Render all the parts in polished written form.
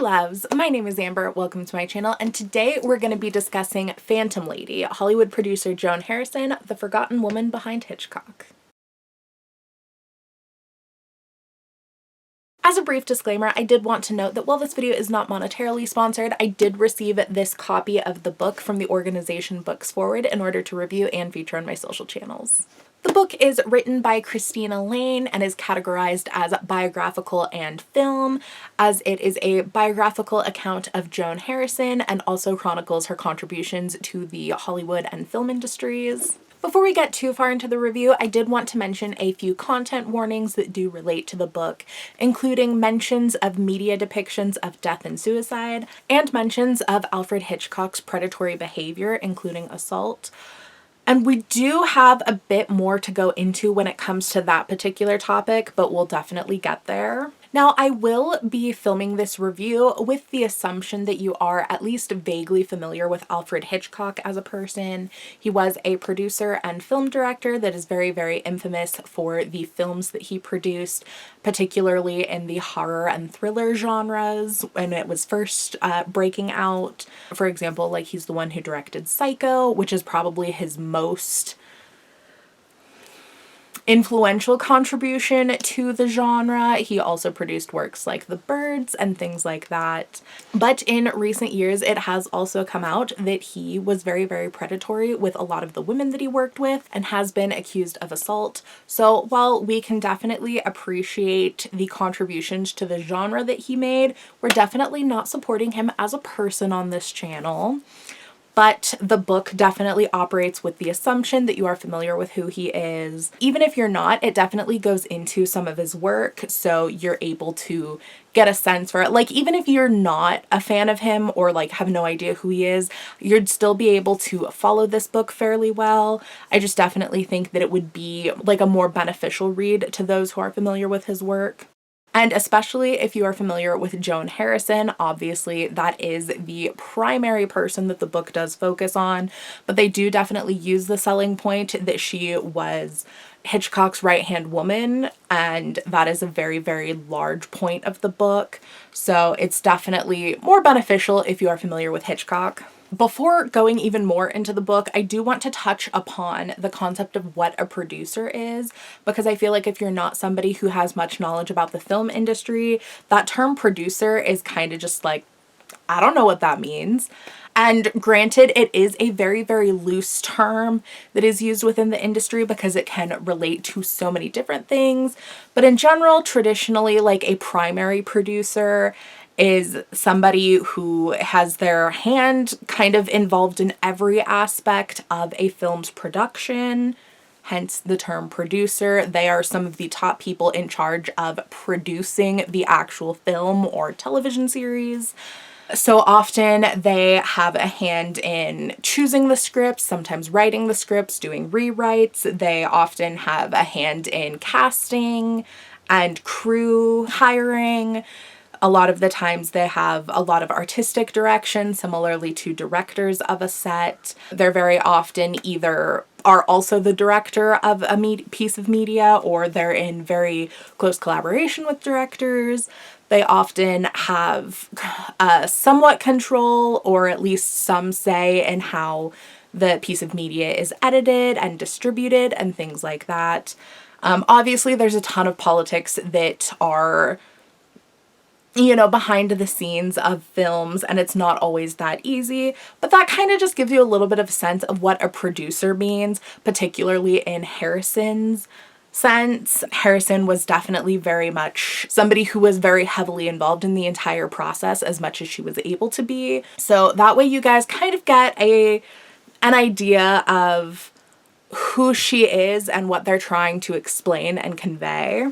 loves, my name is Amber, welcome to my channel, and today we're going to be discussing Phantom Lady, Hollywood producer Joan Harrison, the forgotten woman behind Hitchcock. As a brief disclaimer, I did want to note that while this video is not monetarily sponsored, I did receive this copy of the book from the organization Books Forward in order to review and feature on my social channels. The book is written by Christina Lane and is categorized as biographical and film, as it is a biographical account of Joan Harrison and also chronicles her contributions to the Hollywood and film industries. Before we get too far into the review, I did want to mention a few content warnings that do relate to the book, including mentions of media depictions of death and suicide, and mentions of Alfred Hitchcock's predatory behavior, including assault. And we do have a bit more to go into when it comes to that particular topic, but we'll definitely get there. Now, I will be filming this review with the assumption that you are at least vaguely familiar with Alfred Hitchcock as a person. He was a producer and film director that is very, very infamous for the films that he produced, particularly in the horror and thriller genres when it was first breaking out. For example, like he's the one who directed Psycho, which is probably his most influential contribution to the genre. He also produced works like The Birds and things like that. But in recent years, it has also come out that he was very, very predatory with a lot of the women that he worked with and has been accused of assault. So while we can definitely appreciate the contributions to the genre that he made, we're definitely not supporting him as a person on this channel. But the book definitely operates with the assumption that you are familiar with who he is. Even if you're not, it definitely goes into some of his work, so you're able to get a sense for it. Like, even if you're not a fan of him or like have no idea who he is, you'd still be able to follow this book fairly well. I just definitely think that it would be like a more beneficial read to those who are familiar with his work. And especially if you are familiar with Joan Harrison, obviously that is the primary person that the book does focus on, but they do definitely use the selling point that she was Hitchcock's right-hand woman, and that is a very, very large point of the book. So it's definitely more beneficial if you are familiar with Hitchcock. Before going even more into the book, I do want to touch upon the concept of what a producer is, because I feel like if you're not somebody who has much knowledge about the film industry, that term producer is kind of just like, I don't know what that means. And granted, it is a very, very loose term that is used within the industry because it can relate to so many different things. But in general, traditionally, like a primary producer is somebody who has their hand kind of involved in every aspect of a film's production, hence the term producer. They are some of the top people in charge of producing the actual film or television series. So often they have a hand in choosing the scripts, sometimes writing the scripts, doing rewrites. They often have a hand in casting and crew hiring. A lot of the times they have a lot of artistic direction, similarly to directors of a set. They're very often either are also the director of a piece of media, or they're in very close collaboration with directors. They often have somewhat control, or at least some say in how the piece of media is edited and distributed and things like that. Obviously, there's a ton of politics that are, you know, behind the scenes of films, and it's not always that easy, but that kind of just gives you a little bit of a sense of what a producer means, particularly in Harrison's sense. Harrison was definitely very much somebody who was very heavily involved in the entire process as much as she was able to be. So that way you guys kind of get an idea of who she is and what they're trying to explain and convey.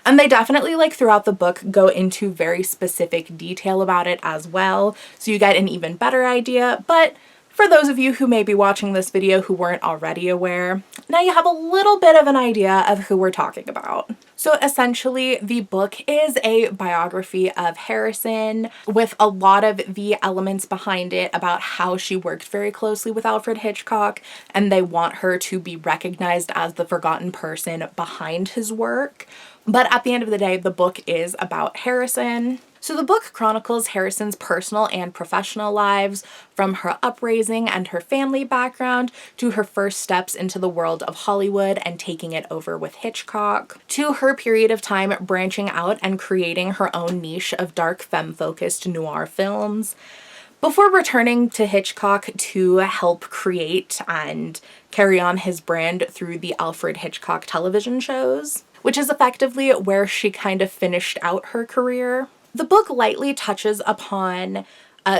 And they definitely, like, throughout the book go into very specific detail about it as well, so you get an even better idea. But for those of you who may be watching this video who weren't already aware, now you have a little bit of an idea of who we're talking about. So essentially, the book is a biography of Harrison with a lot of the elements behind it about how she worked very closely with Alfred Hitchcock, and they want her to be recognized as the forgotten person behind his work. But at the end of the day, the book is about Harrison. So the book chronicles Harrison's personal and professional lives, from her upraising and her family background to her first steps into the world of Hollywood and taking it over with Hitchcock, to her period of time branching out and creating her own niche of dark femme-focused noir films, before returning to Hitchcock to help create and carry on his brand through the Alfred Hitchcock television shows, which is effectively where she kind of finished out her career. The book lightly touches upon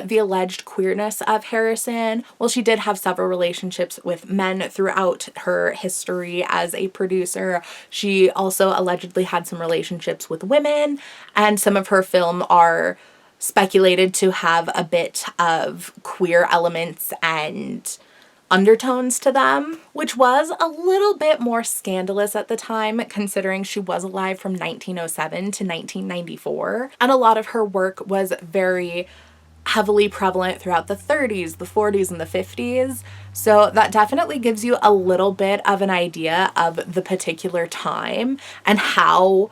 the alleged queerness of Harrison. While she did have several relationships with men throughout her history as a producer, she also allegedly had some relationships with women, and some of her film are speculated to have a bit of queer elements and undertones to them, which was a little bit more scandalous at the time, considering she was alive from 1907 to 1994, and a lot of her work was very heavily prevalent throughout the 30s, the 40s, and the 50s. So that definitely gives you a little bit of an idea of the particular time and how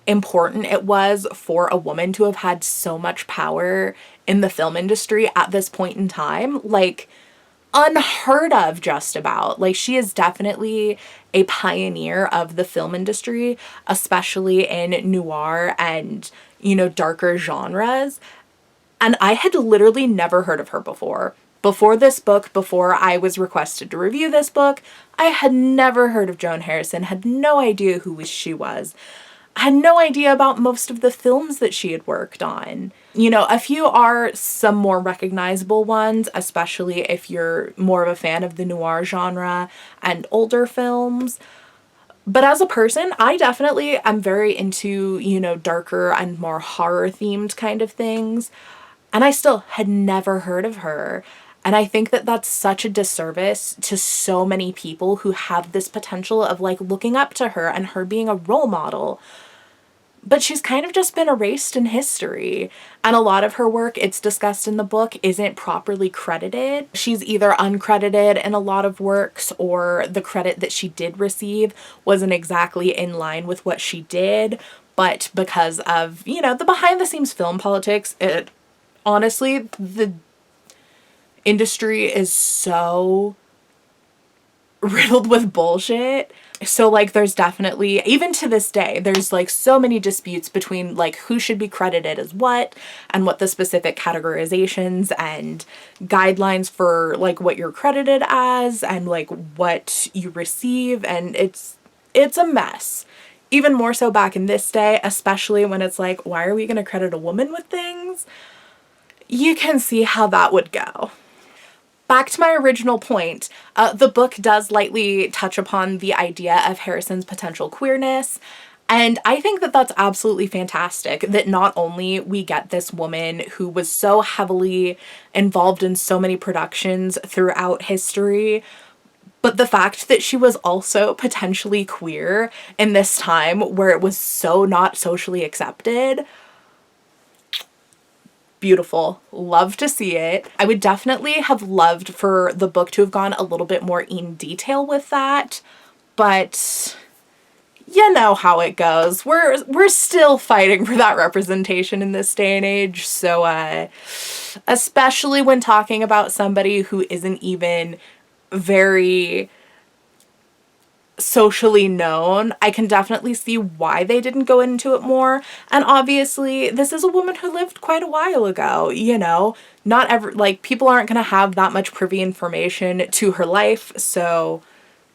important it was for a woman to have had so much power in the film industry at this point in time. Like, unheard of, just about. Like, she is definitely a pioneer of the film industry, especially in noir and, you know, darker genres. And I had literally never heard of her before. Before this book, before I was requested to review this book, I had never heard of Joan Harrison, had no idea who she was. I had no idea about most of the films that she had worked on. You know, a few are some more recognizable ones, especially if you're more of a fan of the noir genre and older films. But as a person, I definitely am very into, you know, darker and more horror-themed kind of things. And I still had never heard of her. And I think that that's such a disservice to so many people who have this potential of, like, looking up to her and her being a role model. But she's kind of just been erased in history. And a lot of her work, it's discussed in the book, isn't properly credited. She's either uncredited in a lot of works, or the credit that she did receive wasn't exactly in line with what she did. But because of, you know, the behind-the-scenes film politics, honestly, the industry is so riddled with bullshit. So, like, there's definitely, even to this day, there's, like, so many disputes between, like, who should be credited as what, and what the specific categorizations and guidelines for, like, what you're credited as, and, like, what you receive, and it's a mess. Even more so back in this day, especially when it's like, why are we going to credit a woman with things? You can see how that would go. Back to my original point, the book does lightly touch upon the idea of Harrison's potential queerness, and I think that that's absolutely fantastic, that not only we get this woman who was so heavily involved in so many productions throughout history, but the fact that she was also potentially queer in this time where it was so not socially accepted. Beautiful. Love to see it. I would definitely have loved for the book to have gone a little bit more in detail with that, but you know how it goes. We're still fighting for that representation in this day and age, so especially when talking about somebody who isn't even very socially known, I can definitely see why they didn't go into it more. And obviously, this is a woman who lived quite a while ago, you know? Not ever, like, people aren't gonna have that much privy information to her life, so,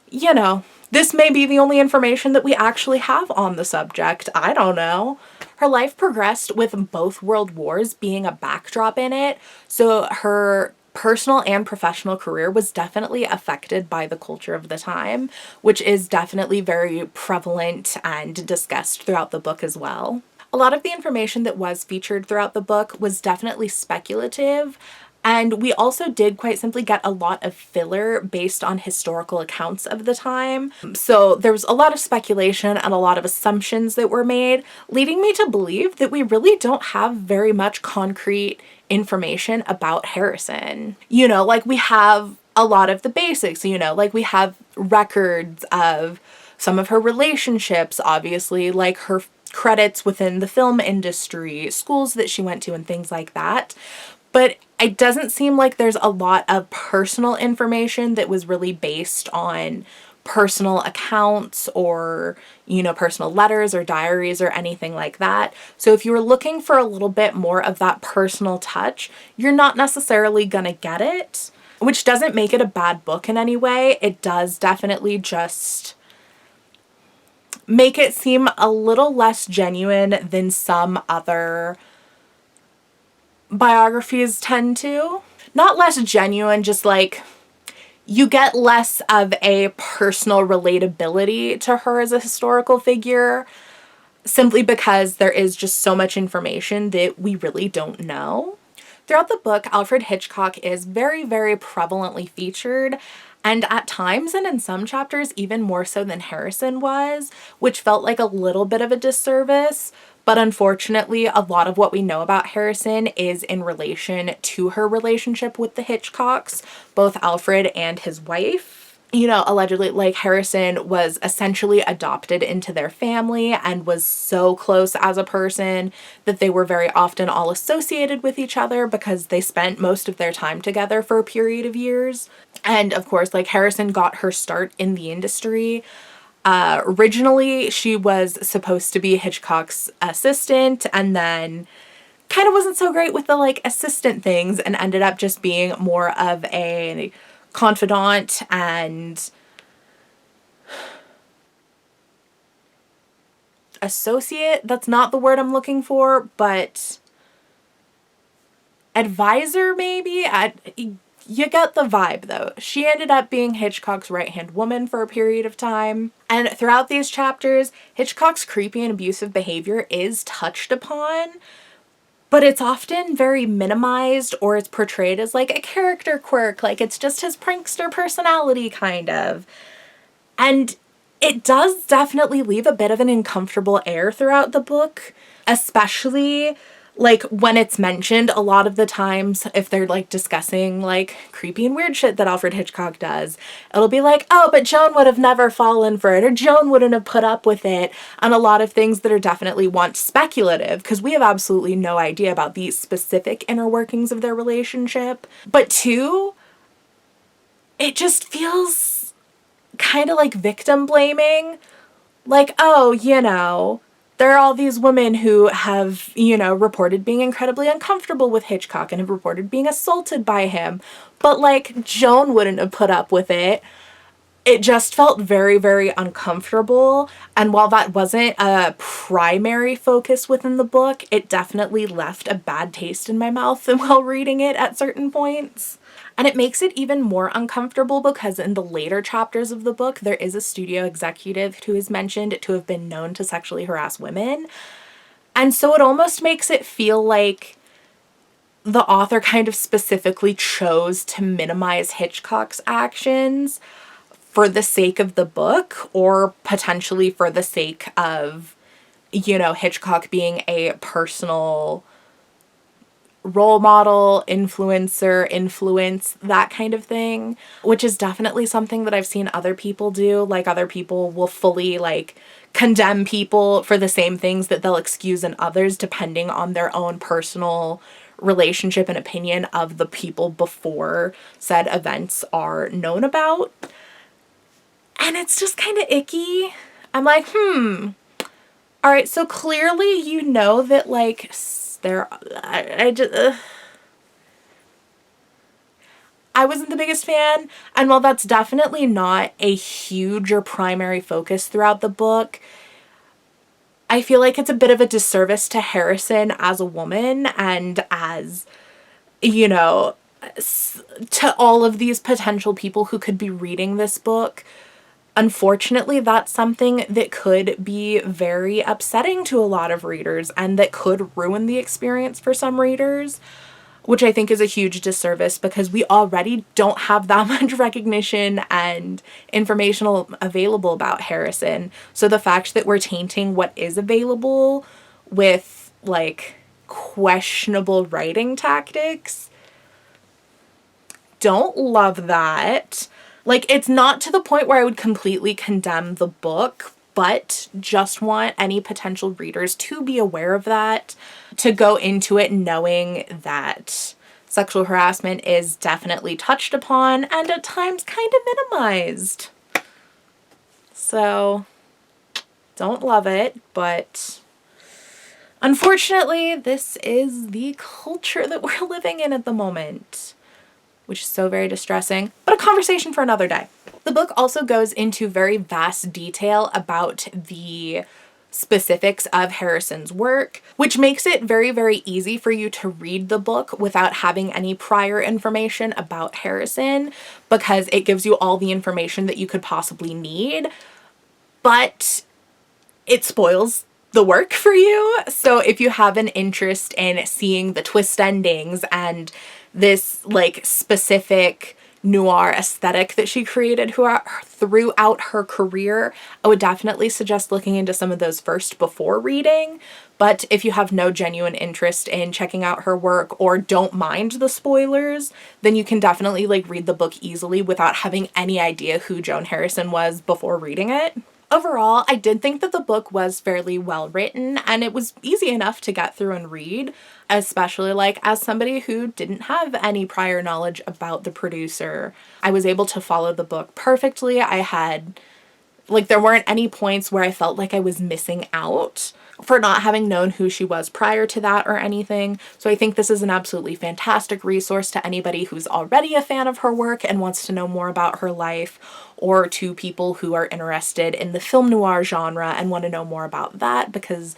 you know, this may be the only information that we actually have on the subject. I don't know. Her life progressed with both world wars being a backdrop in it, so her personal and professional career was definitely affected by the culture of the time, which is definitely very prevalent and discussed throughout the book as well. A lot of the information that was featured throughout the book was definitely speculative, and we also did quite simply get a lot of filler based on historical accounts of the time. So there was a lot of speculation and a lot of assumptions that were made, leading me to believe that we really don't have very much concrete information about Harrison. You know, like, we have a lot of the basics, you know, like, we have records of some of her relationships, obviously, like her credits within the film industry, schools that she went to, and things like that. But it doesn't seem like there's a lot of personal information that was really based on personal accounts or, you know, personal letters or diaries or anything like that. So if you were looking for a little bit more of that personal touch, you're not necessarily gonna get it, which doesn't make it a bad book in any way. It does definitely just make it seem a little less genuine than some other biographies tend to. Not less genuine, just like you get less of a personal relatability to her as a historical figure, simply because there is just so much information that we really don't know. Throughout the book, Alfred Hitchcock is very, very prevalently featured, and at times and in some chapters even more so than Harrison was, which felt like a little bit of a disservice. But unfortunately, a lot of what we know about Harrison is in relation to her relationship with the Hitchcocks, both Alfred and his wife. You know, allegedly, like, Harrison was essentially adopted into their family and was so close as a person that they were very often all associated with each other because they spent most of their time together for a period of years. And of course, like, Harrison got her start in the industry. Originally, she was supposed to be Hitchcock's assistant, and then kind of wasn't so great with the, like, assistant things and ended up just being more of a confidant and associate. That's not the word I'm looking for, but advisor, maybe? You get the vibe, though. She ended up being Hitchcock's right-hand woman for a period of time. And throughout these chapters, Hitchcock's creepy and abusive behavior is touched upon, but it's often very minimized, or it's portrayed as like a character quirk, like it's just his prankster personality, kind of. And it does definitely leave a bit of an uncomfortable air throughout the book, especially like when it's mentioned a lot of the times. If they're like discussing like creepy and weird shit that Alfred Hitchcock does, it'll be like, oh, but Joan would have never fallen for it, or Joan wouldn't have put up with it, and a lot of things that are definitely once speculative, because we have absolutely no idea about the specific inner workings of their relationship. But two, it just feels kind of like victim blaming, like, oh, you know, there are all these women who have, you know, reported being incredibly uncomfortable with Hitchcock and have reported being assaulted by him, but like Joan wouldn't have put up with it. It just felt very, very uncomfortable. And while that wasn't a primary focus within the book, it definitely left a bad taste in my mouth while reading it at certain points. And it makes it even more uncomfortable because in the later chapters of the book, there is a studio executive who is mentioned to have been known to sexually harass women. And so it almost makes it feel like the author kind of specifically chose to minimize Hitchcock's actions for the sake of the book, or potentially for the sake of, you know, Hitchcock being a personal role model, influencer, influence, that kind of thing, which is definitely something that I've seen other people do. Like, other people will fully like condemn people for the same things that they'll excuse in others, depending on their own personal relationship and opinion of the people before said events are known about. And it's just kind of icky. I'm like, all right, so clearly you know that, like, I wasn't the biggest fan, and while that's definitely not a huge or primary focus throughout the book, I feel like it's a bit of a disservice to Harrison as a woman and as, you know, to all of these potential people who could be reading this book. Unfortunately, that's something that could be very upsetting to a lot of readers and that could ruin the experience for some readers, which I think is a huge disservice because we already don't have that much recognition and information available about Harrison. So the fact that we're tainting what is available with, like, questionable writing tactics, don't love that. Like, it's not to the point where I would completely condemn the book, but just want any potential readers to be aware of that, to go into it knowing that sexual harassment is definitely touched upon and at times kind of minimized. So, don't love it, but unfortunately, this is the culture that we're living in at the moment, which is so very distressing, but a conversation for another day. The book also goes into very vast detail about the specifics of Harrison's work, which makes it very, very easy for you to read the book without having any prior information about Harrison, because it gives you all the information that you could possibly need, but it spoils the work for you. So if you have an interest in seeing the twist endings and this like specific noir aesthetic that she created throughout her career, I would definitely suggest looking into some of those first before reading. But if you have no genuine interest in checking out her work or don't mind the spoilers, then you can definitely like read the book easily without having any idea who Joan Harrison was before reading it. Overall, I did think that the book was fairly well written and it was easy enough to get through and read, especially like as somebody who didn't have any prior knowledge about the producer. I was able to follow the book perfectly. There weren't any points where I felt like I was missing out for not having known who she was prior to that or anything. So I think this is an absolutely fantastic resource to anybody who's already a fan of her work and wants to know more about her life, or to people who are interested in the film noir genre and want to know more about that, because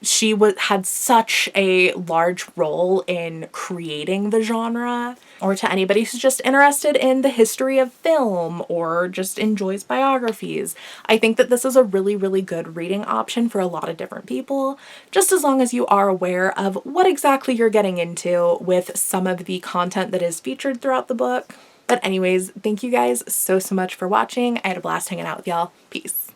she had such a large role in creating the genre, or to anybody who's just interested in the history of film or just enjoys biographies. I think that this is a really, really good reading option for a lot of different people, just as long as you are aware of what exactly you're getting into with some of the content that is featured throughout the book. But anyways, thank you guys so much for watching. I had a blast hanging out with y'all. Peace.